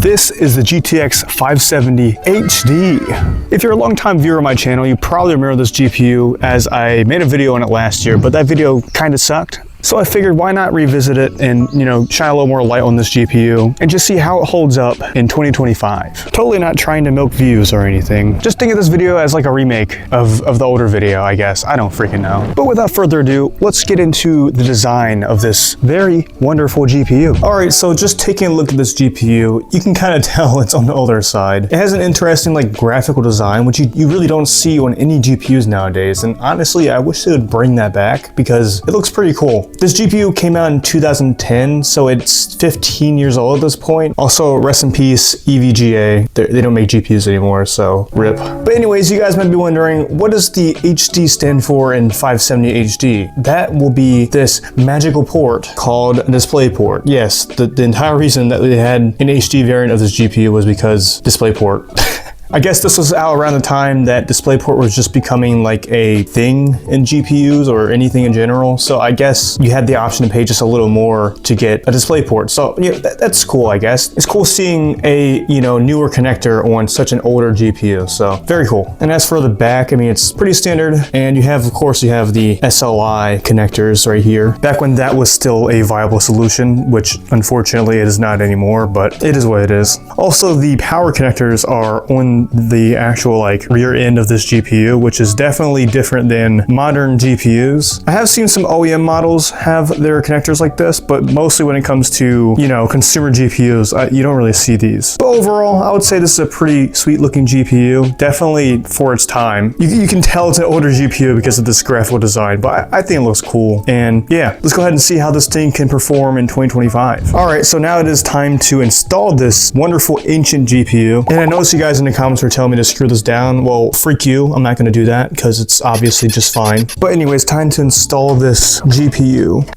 This is the GTX 570 HD. If you're a longtime viewer of my channel, you probably remember this GPU as I made a video on it last year, but that video kind of sucked. So I figured why not revisit it and, shine a little more light on this GPU and just see how it holds up in 2025. Totally not trying to milk views or anything. Just think of this video as like a remake of the older video, I guess. I don't freaking know. But without further ado, let's get into the design of this very wonderful GPU. All right, so just taking a look at this GPU, you can kind of tell it's on the older side. It has an interesting graphical design, which you really don't see on any GPUs nowadays. And honestly, I wish they would bring that back because it looks pretty cool. This GPU came out in 2010, so it's 15 years old at this point. Also, rest in peace, EVGA. They don't make GPUs anymore, so RIP. But anyways, you guys might be wondering, what does the HD stand for in 570 HD? That will be this magical port called DisplayPort. Yes, the entire reason that they had an HD variant of this GPU was because DisplayPort. I guess this was out around the time that DisplayPort was just becoming like a thing in GPUs or anything in general. So I guess you had the option to pay just a little more to get a DisplayPort. So that's cool, I guess. It's cool seeing a newer connector on such an older GPU. So very cool. And as for the back, it's pretty standard. And you have, of course, the SLI connectors right here. Back when that was still a viable solution, which unfortunately it is not anymore, but it is what it is. Also, the power connectors are on the actual rear end of this GPU, which is definitely different than modern GPUs. I have seen some OEM models have their connectors like this, but mostly when it comes to, consumer GPUs, you don't really see these. But overall, I would say this is a pretty sweet looking GPU, definitely for its time. You can tell it's an older GPU because of this graphical design, but I think it looks cool. And yeah, let's go ahead and see how this thing can perform in 2025. All right, so now it is time to install this wonderful ancient GPU. And I noticed you guys in the comments were telling me to screw this down. Well, freak you. I'm not going to do that because it's obviously just fine. But anyways, time to install this GPU.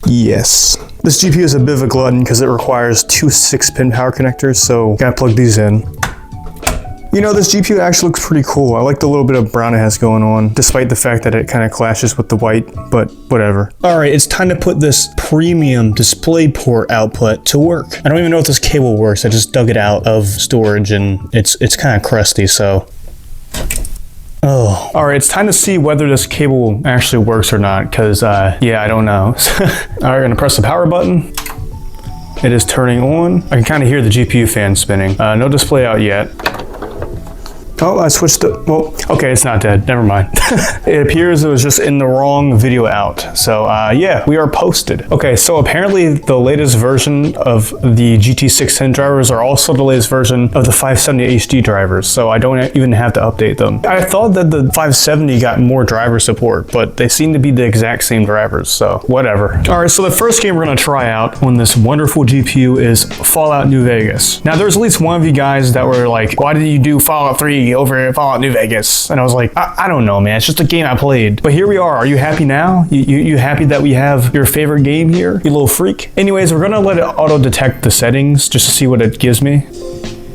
Yes. This GPU is a bit of a glutton because it requires two 6-pin power connectors, so gotta plug these in. This GPU actually looks pretty cool. I like the little bit of brown it has going on, despite the fact that it kind of clashes with the white, but whatever. All right, it's time to put this premium DisplayPort output to work. I don't even know if this cable works. I just dug it out of storage and it's kind of crusty, so. Oh. All right, it's time to see whether this cable actually works or not, because yeah, I don't know. All right, I'm gonna press the power button. It is turning on. I can kind of hear the GPU fan spinning. No display out yet. Oh, I switched it. Well, okay, it's not dead. Never mind. It appears it was just in the wrong video out. So yeah, we are posted. Okay, so apparently the latest version of the GT610 drivers are also the latest version of the 570 HD drivers. So I don't even have to update them. I thought that the 570 got more driver support, but they seem to be the exact same drivers. So whatever. All right, so the first game we're gonna try out on this wonderful GPU is Fallout New Vegas. Now there's at least one of you guys that were like, why did you do Fallout 3 over Fallout New Vegas? And I was like, I don't know, man. It's just a game I played. But here we are. Are you happy now? You happy that we have your favorite game here, you little freak? Anyways, we're gonna let it auto detect the settings just to see what it gives me.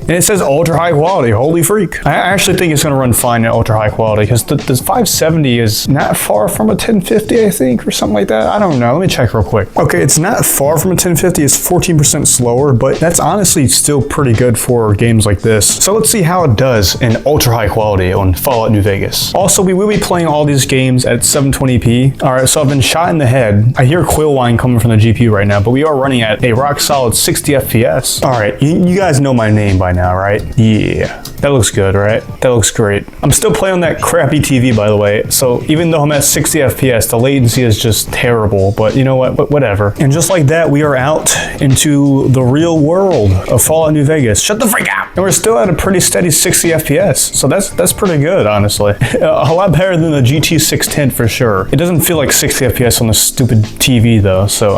And it says ultra high quality. Holy freak. I actually think it's going to run fine at ultra high quality because the 570 is not far from a 1050, I think, or something like that. I don't know. Let me check real quick. Okay, it's not far from a 1050. It's 14% slower, but that's honestly still pretty good for games like this. So let's see how it does in ultra high quality on Fallout New Vegas. Also, we will be playing all these games at 720p. All right, so I've been shot in the head. I hear quill whine coming from the GPU right now, but we are running at a rock solid 60 FPS. All right, you guys know my name by now, right? Yeah, that looks good, right? That looks great. I'm still playing on that crappy TV, by the way, so even though I'm at 60 FPS, the latency is just terrible, but you know what? Whatever. And just like that, we are out into the real world of Fallout New Vegas. Shut the freak out! And we're still at a pretty steady 60 FPS, so that's pretty good, honestly. A lot better than the GT610 for sure. It doesn't feel like 60 FPS on this stupid TV though, so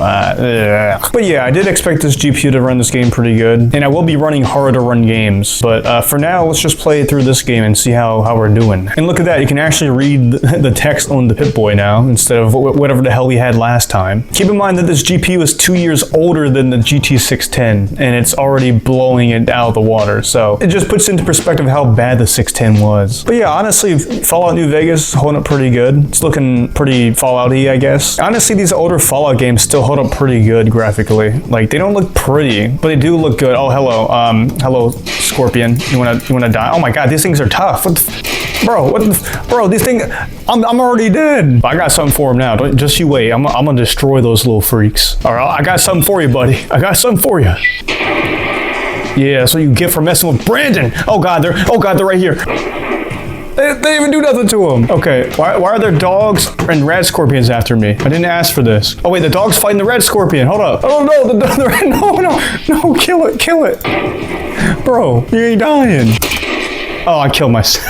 but yeah, I did expect this GPU to run this game pretty good, and I will be running harder to run fun games. But for now, let's just play through this game and see how we're doing. And look at that, you can actually read the text on the Pip-Boy now instead of whatever the hell we had last time. Keep in mind that this GPU is 2 years older than the GT610, and it's already blowing it out of the water. So it just puts into perspective how bad the 610 was. But yeah, honestly, Fallout New Vegas is holding up pretty good. It's looking pretty Fallout-y, I guess. Honestly, these older Fallout games still hold up pretty good graphically. Like, they don't look pretty, but they do look good. Oh, hello. Hello, Scorpion. You wanna die? Oh my god, these things are tough. Bro, these things, I'm already dead. I got something for him now. Just you wait. I'm gonna destroy those little freaks. All right, I got something for you, buddy. I got something for you. Yeah, that's what you get for messing with Brandon. Oh god, they're right here. They didn't even do nothing to him. Okay, why are there dogs and red scorpions after me? I didn't ask for this. Oh wait, the dog's fighting the red scorpion. Hold up. Oh no, no, kill it. Bro, you ain't dying. Oh, I killed myself.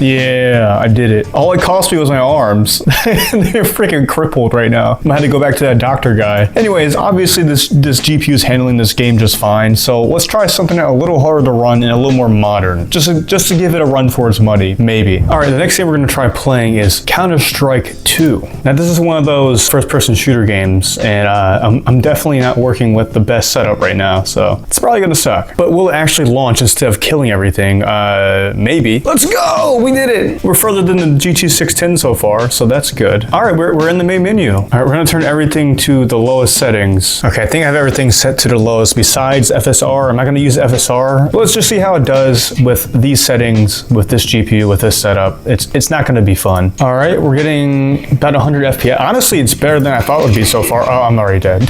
Yeah, I did it. All it cost me was my arms. They're freaking crippled right now. I'm gonna have to go back to that doctor guy. Anyways, obviously this GPU is handling this game just fine. So let's try something a little harder to run and a little more modern. Just to give it a run for its money, maybe. All right, the next game we're gonna try playing is Counter-Strike 2. Now this is one of those first-person shooter games, and I'm definitely not working with the best setup right now, so it's probably gonna suck. But will it actually launch instead of killing everything? Maybe. Let's go! We did it! We're further than the GT610 so far, so that's good. All right, we're in the main menu. All right, we're gonna turn everything to the lowest settings. Okay, I think I have everything set to the lowest besides FSR. I'm not gonna use FSR. Let's just see how it does with these settings, with this GPU, with this setup. It's not gonna be fun. All right, we're getting about 100 FPS. Honestly, it's better than I thought it would be so far. Oh, I'm already dead.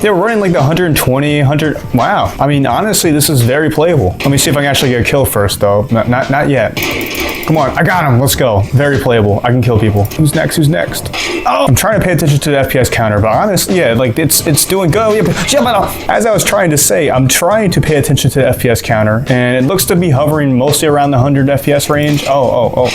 Yeah, we're running like the 120, 100. Wow. I mean, honestly, this is very playable. Let me see if I can actually get a kill first, though. Not yet. Come on, I got him. Let's go. Very playable. I can kill people. Who's next? Oh, I'm trying to pay attention to the FPS counter, but honestly, yeah, like it's doing good. As I was trying to say, I'm trying to pay attention to the FPS counter, and it looks to be hovering mostly around the 100 FPS range. Oh,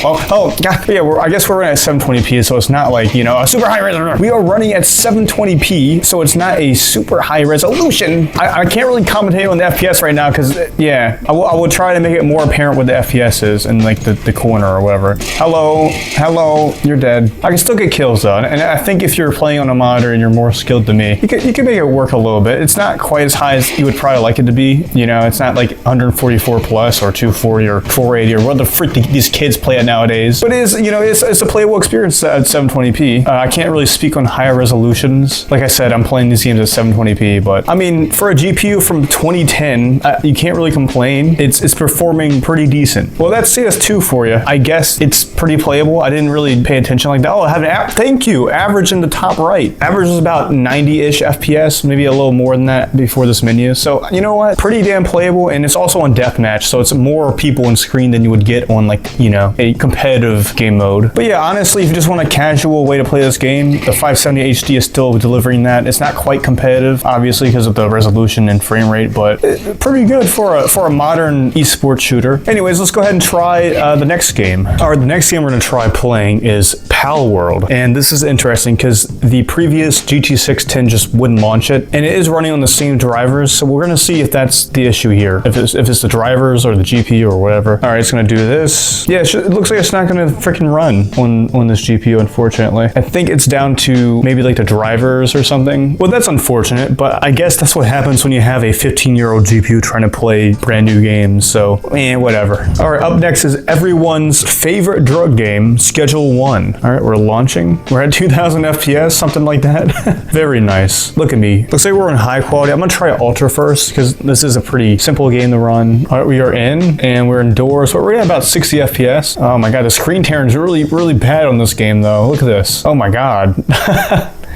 God. Yeah, I guess we're running at 720p, so it's not like, a super high resolution. We are running at 720p, so it's not a super high resolution. I can't really commentate on the FPS right now, because, yeah, I will try to make it more apparent what the FPS is in, like, the corner or whatever. Hello, you're dead. I can still get kills though, and I think if you're playing on a monitor and you're more skilled than me, you can make it work a little bit. It's not quite as high as you would probably like it to be. It's not like 144 plus or 240 or 480 or what the frick these kids play at nowadays. But it is, it's a playable experience at 720p. I can't really speak on higher resolutions. Like I said, I'm playing these games at 720p, but I mean, for a GPU from 2010, you can't really complain. It's performing pretty decent. Well, that's CS2 for you. I guess it's pretty playable. I didn't really pay attention like that. Oh, I have an app. Thank you. Average in the top right. Average is about 90-ish FPS, maybe a little more than that before this menu. So, you know what? Pretty damn playable, and it's also on deathmatch, so it's more people on screen than you would get on, like, a competitive game mode. But yeah, honestly, if you just want a casual way to play this game, the 570 HD is still delivering that. It's not quite competitive, obviously, because of the resolution and frame rate, but pretty good for a modern esports shooter. Anyways, let's go ahead and try the next game. All right, the next game we're going to try playing is Palworld, and this is interesting because the previous GT610 just wouldn't launch it, and it is running on the same drivers, so we're going to see if that's the issue here, if it's the drivers or the GPU or whatever. All right, it's going to do this. Yeah, it looks like it's not going to freaking run on this GPU, unfortunately. I think it's down to maybe like the drivers or something. Well, that's unfortunate, but I guess that's what happens when you have a 15-year-old GPU trying to play brand new games, so whatever. All right, up next is everyone's favorite drug game, Schedule 1. All right, we're launching. We're at 2000 FPS, something like that. Very nice. Look at me. Looks like we're in high quality. I'm gonna try Ultra first because this is a pretty simple game to run. All right, we are in and we're indoors. So we're at about 60 FPS. Oh my God, the screen tearing is really, really bad on this game though. Look at this. Oh my God.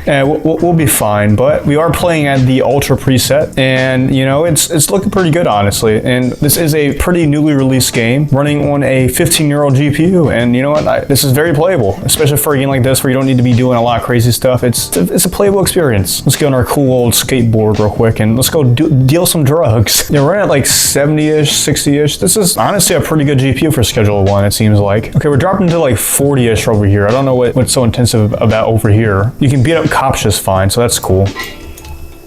Yeah, we'll be fine, but we are playing at the Ultra preset, and it's looking pretty good, honestly. And this is a pretty newly released game running on a 15-year-old GPU, and you know what? This is very playable, especially for a game like this where you don't need to be doing a lot of crazy stuff. It's a playable experience. Let's get on our cool old skateboard real quick, and let's go deal some drugs. Yeah, we're at like 70-ish, 60-ish. This is honestly a pretty good GPU for Schedule 1, it seems like. Okay, we're dropping to like 40-ish over here. I don't know what's so intensive about over here. You can beat up cops just fine, so that's cool.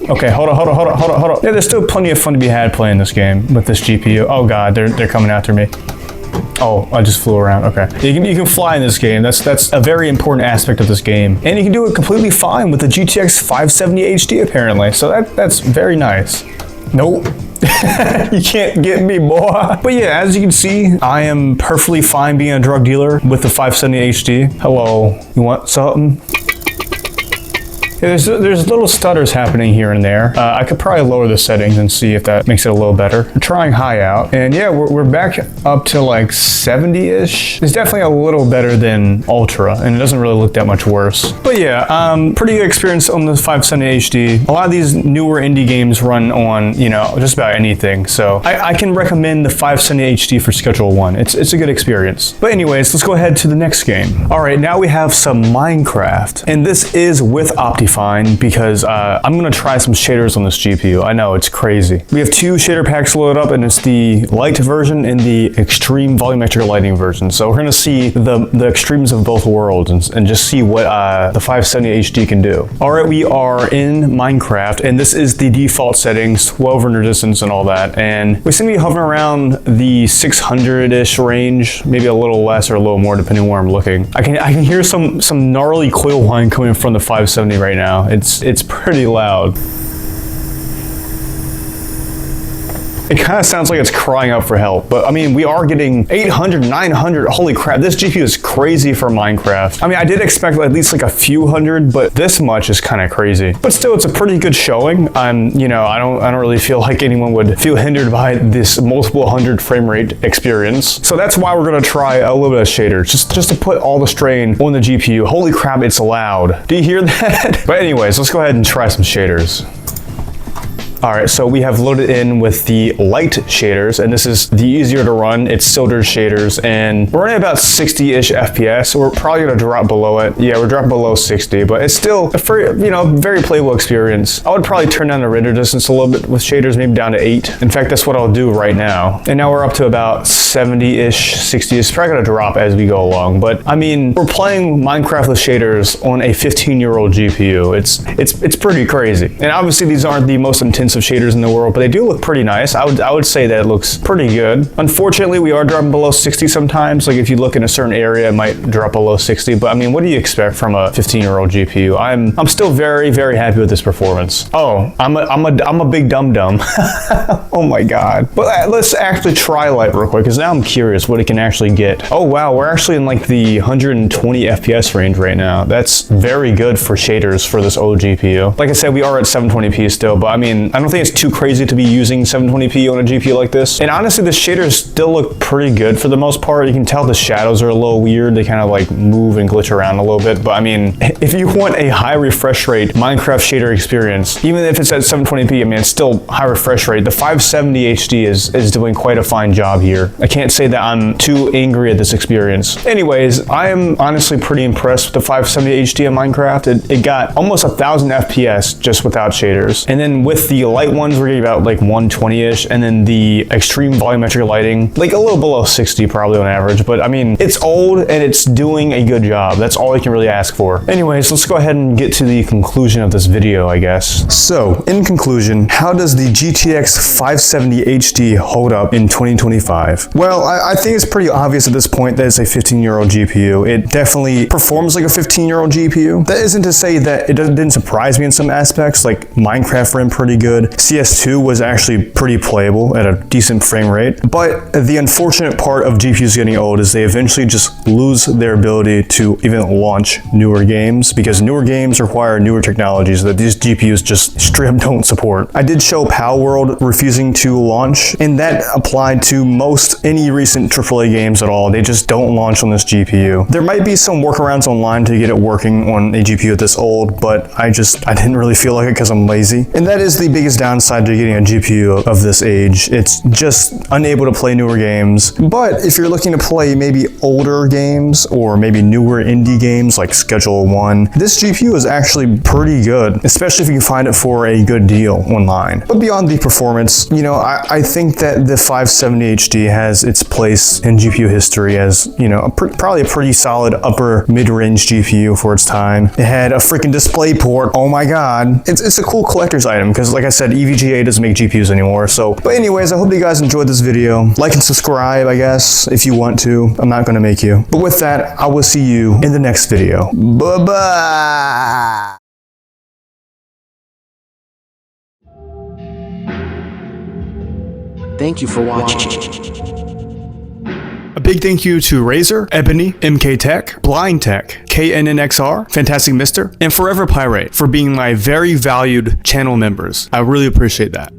Okay, hold on. Yeah, there's still plenty of fun to be had playing this game with this GPU. Oh god, they're coming after me. Oh, I just flew around. Okay. You can fly in this game. That's a very important aspect of this game. And you can do it completely fine with the GTX 570 HD apparently. So that's very nice. Nope. You can't get me, boy. But yeah, as you can see, I am perfectly fine being a drug dealer with the 570 HD. Hello, you want something? Yeah, there's little stutters happening here and there. I could probably lower the settings and see if that makes it a little better. I'm trying high out, and yeah, we're back up to like 70-ish. It's definitely a little better than Ultra, and it doesn't really look that much worse. But yeah, pretty good experience on the 570 HD. A lot of these newer indie games run on, you know, just about anything. So I can recommend the 570 HD for Schedule 1. It's a good experience. But anyways, let's go ahead to the next game. All right, now we have some Minecraft, and this is with Optifine because I'm gonna try some shaders on this GPU. I know, it's crazy. We have two shader packs loaded up, and it's the light version and the extreme volumetric lighting version. So we're gonna see the extremes of both worlds and just see what the 570 HD can do. All right, we are in Minecraft, and this is the default settings, 12 render distance and all that. And we seem to be hovering around the 600-ish range, maybe a little less or a little more depending on where I'm looking. I can hear some gnarly coil whine coming from the 570 right now. It's pretty loud. It kind of sounds like it's crying out for help, but I mean, we are getting 800, 900, holy crap, this GPU is crazy for Minecraft. I mean, I did expect at least like a few hundred, but this much is kind of crazy. But still, it's a pretty good showing. You know, I don't really feel like anyone would feel hindered by this multiple hundred frame rate experience. So that's why we're gonna try a little bit of shaders, just to put all the strain on the GPU. Holy crap, it's loud. Do you hear that? But anyways, let's go ahead and try some shaders. All right, so we have loaded in with the light shaders, and this is the easier to run. It's Silder's shaders, and we're running about 60-ish FPS, so we're probably gonna drop below it. Yeah, we're dropping below 60, but it's still a very playable experience. I would probably turn down the render distance a little bit with shaders, maybe down to 8. In fact, that's what I'll do right now. And now we're up to about 70-ish, 60. It's probably gonna drop as we go along, but I mean, we're playing Minecraft with shaders on a 15-year-old GPU. It's pretty crazy. And obviously, these aren't the most intense of shaders in the world, but they do look pretty nice. I would say that it looks pretty good. Unfortunately, we are dropping below 60 sometimes. Like if you look in a certain area, it might drop below 60. But I mean, what do you expect from a 15-year-old GPU? I'm still very, very happy with this performance. Oh, I'm a big dum-dum. Oh my god. But let's actually try light real quick, because now I'm curious what it can actually get. Oh wow, we're actually in like the 120 FPS range right now. That's very good for shaders for this old GPU. Like I said, we are at 720p still, but I mean, I don't think it's too crazy to be using 720p on a GPU like this. And honestly, the shaders still look pretty good for the most part. You can tell the shadows are a little weird. They kind of like move and glitch around a little bit. But I mean, if you want a high refresh rate Minecraft shader experience, even if it's at 720p, I mean, it's still high refresh rate. The 570 HD is doing quite a fine job here. I can't say that I'm too angry at this experience. Anyways, I am honestly pretty impressed with the 570 HD in Minecraft. It got almost 1,000 FPS just without shaders. And then with the light ones, we're getting about like 120-ish, and then the extreme volumetric lighting, like a little below 60 probably on average. But I mean, it's old and it's doing a good job. That's all you can really ask for. Anyways, let's go ahead and get to the conclusion of this video, I guess. So, in conclusion, how does the GTX 570 HD hold up in 2025? Well, I think it's pretty obvious at this point that it's a 15-year-old GPU. It definitely performs like a 15-year-old GPU. That isn't to say that it didn't surprise me in some aspects, like Minecraft ran pretty good. CS2 was actually pretty playable at a decent frame rate. But the unfortunate part of GPUs getting old is they eventually just lose their ability to even launch newer games, because newer games require newer technologies that these GPUs just straight up don't support. I did show Palworld refusing to launch, and that applied to most any recent AAA games at all. They just don't launch on this GPU. There might be some workarounds online to get it working on a GPU this old, but I didn't really feel like it because I'm lazy. And that is the big biggest downside to getting a GPU of this age. It's just unable to play newer games. But if you're looking to play maybe older games or maybe newer indie games like Schedule 1, this GPU is actually pretty good, especially if you can find it for a good deal online. But beyond the performance, you know, I think that the 570 HD has its place in GPU history as, you know, probably a pretty solid upper mid-range GPU for its time. It had a freaking display port. Oh my god. It's a cool collector's item because, like I said, EVGA doesn't make GPUs anymore. So, but anyways, I hope you guys enjoyed this video. Like and subscribe, I guess, if you want to. I'm not going to make you. But with that, I will see you in the next video. Bye-bye. Thank you for watching. A big thank you to Razer, Ebony, MK Tech, Blind Tech, KNNXR, Fantastic Mister, and Forever Pirate for being my very valued channel members. I really appreciate that.